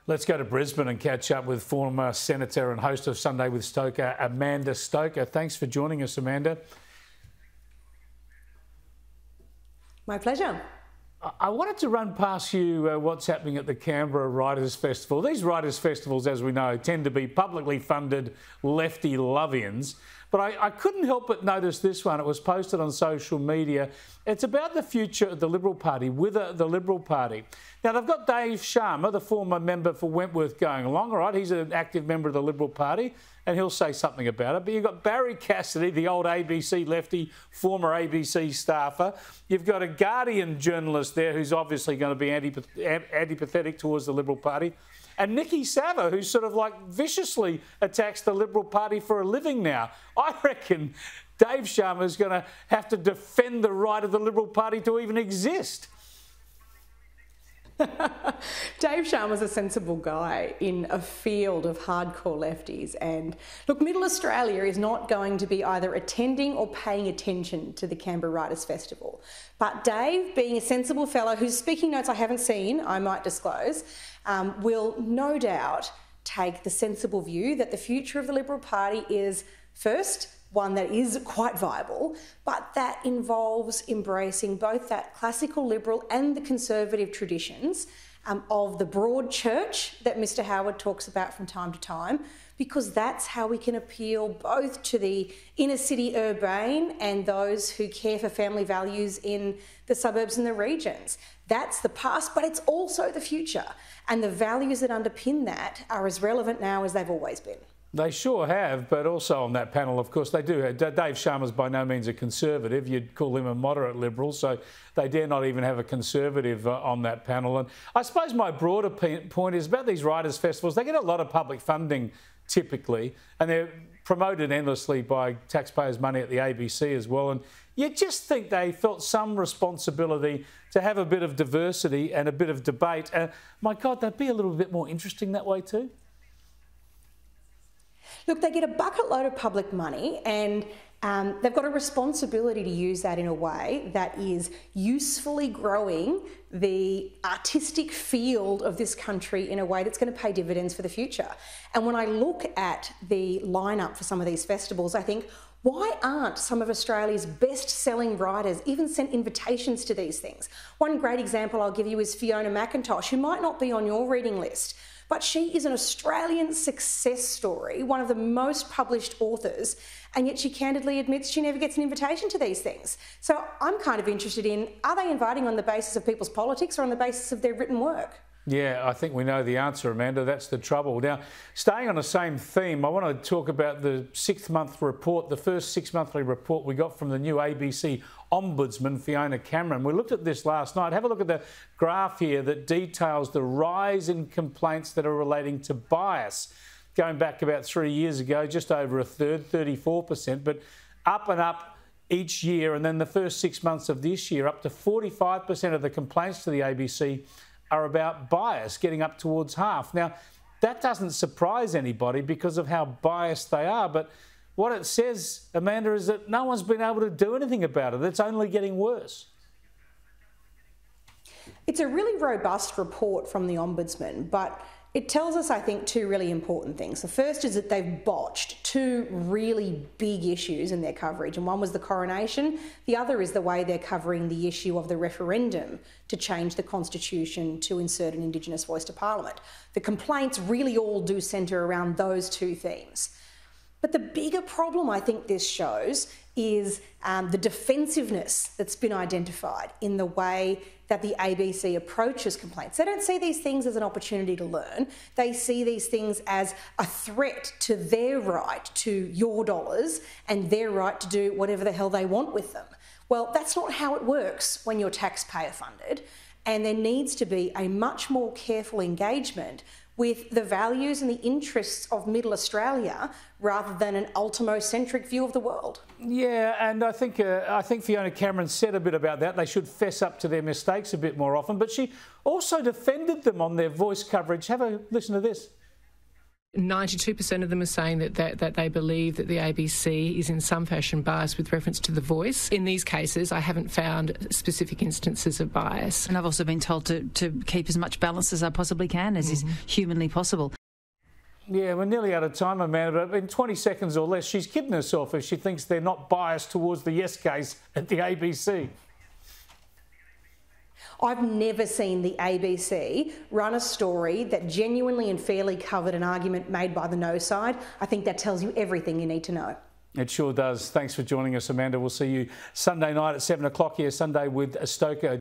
Let's go to Brisbane and catch up with former Senator and host of Sunday with Stoker, Amanda Stoker. Thanks for joining us, Amanda. My pleasure. I wanted to run past you what's happening at the Canberra Writers' Festival. These Writers' Festivals, as we know, tend to be publicly funded lefty love-ins. But I couldn't help but notice this one. It was posted on social media. It's about the future of the Liberal Party, with the Liberal Party. Now, they've got Dave Sharma, the former member for Wentworth, going along, all right? He's an active member of the Liberal Party, and he'll say something about it. But you've got Barry Cassidy, the old ABC lefty, former ABC staffer. You've got a Guardian journalist there who's obviously going to be antipathetic towards the Liberal Party. And Nikki Sava, who sort of like viciously attacks the Liberal Party for a living now. I reckon Dave Sharma is going to have to defend the right of the Liberal Party to even exist. Dave Sharma's a sensible guy in a field of hardcore lefties. And look, Middle Australia is not going to be either attending or paying attention to the Canberra Writers' Festival. But Dave, being a sensible fellow whose speaking notes I haven't seen, I might disclose, will no doubt take the sensible view that the future of the Liberal Party is, first, one that is quite viable, but that involves embracing both that classical liberal and the conservative traditions of the broad church that Mr. Howard talks about from time to time, because that's how we can appeal both to the inner city urbane and those who care for family values in the suburbs and the regions. That's the past, but it's also the future. And the values that underpin that are as relevant now as they've always been. They sure have, but also on that panel, of course, they do. Dave Sharma's by no means a conservative. You'd call him a moderate liberal, so they dare not even have a conservative on that panel. And I suppose my broader point is about these writers' festivals. They get a lot of public funding typically, and they're promoted endlessly by taxpayers' money at the ABC as well. And you just think they felt some responsibility to have a bit of diversity and a bit of debate. My God, they'd be a little bit more interesting that way too. Look, they get a bucket load of public money and they've got a responsibility to use that in a way that is usefully growing the artistic field of this country in a way that's going to pay dividends for the future. And when I look at the lineup for some of these festivals, I think, why aren't some of Australia's best-selling writers even sent invitations to these things? One great example I'll give you is Fiona McIntosh, who might not be on your reading list, but she is an Australian success story, one of the most published authors, and yet she candidly admits she never gets an invitation to these things. So I'm kind of interested in, are they inviting on the basis of people's politics or on the basis of their written work? Yeah, I think we know the answer, Amanda. That's the trouble. Now, staying on the same theme, I want to talk about the 6-month report, the first 6-monthly report we got from the new ABC Ombudsman, Fiona Cameron. We looked at this last night. Have a look at the graph here that details the rise in complaints that are relating to bias. Going back about 3 years ago, just over a third, 34%, but up and up each year. And then the first 6 months of this year, up to 45% of the complaints to the ABC are about bias, getting up towards half. Now, that doesn't surprise anybody because of how biased they are, but what it says, Amanda, is that no one's been able to do anything about it. It's only getting worse. It's a really robust report from the Ombudsman, but it tells us, I think, two really important things. The first is that they've botched two really big issues in their coverage, and one was the coronation. The other is the way they're covering the issue of the referendum to change the Constitution to insert an Indigenous voice to Parliament. The complaints really all do centre around those two themes. But the bigger problem I think this shows is the defensiveness that's been identified in the way that the ABC approaches complaints. They don't see these things as an opportunity to learn. They see these things as a threat to their right to your dollars and their right to do whatever the hell they want with them. Well, that's not how it works when you're taxpayer funded, and there needs to be a much more careful engagement with the values and the interests of Middle Australia rather than an ultimo-centric view of the world. Yeah, and I think Fiona Cameron said a bit about that. They should fess up to their mistakes a bit more often, but she also defended them on their voice coverage. Have a listen to this. 92% of them are saying that they believe that the ABC is in some fashion biased with reference to The Voice. In these cases, I haven't found specific instances of bias. And I've also been told to keep as much balance as I possibly can, as is humanly possible. Yeah, we're nearly out of time, Amanda, but in 20 seconds or less, she's kidding herself if she thinks they're not biased towards the Yes case at the ABC. I've never seen the ABC run a story that genuinely and fairly covered an argument made by the no side. I think that tells you everything you need to know. It sure does. Thanks for joining us, Amanda. We'll see you Sunday night at 7 o'clock here, Sunday with Stoker.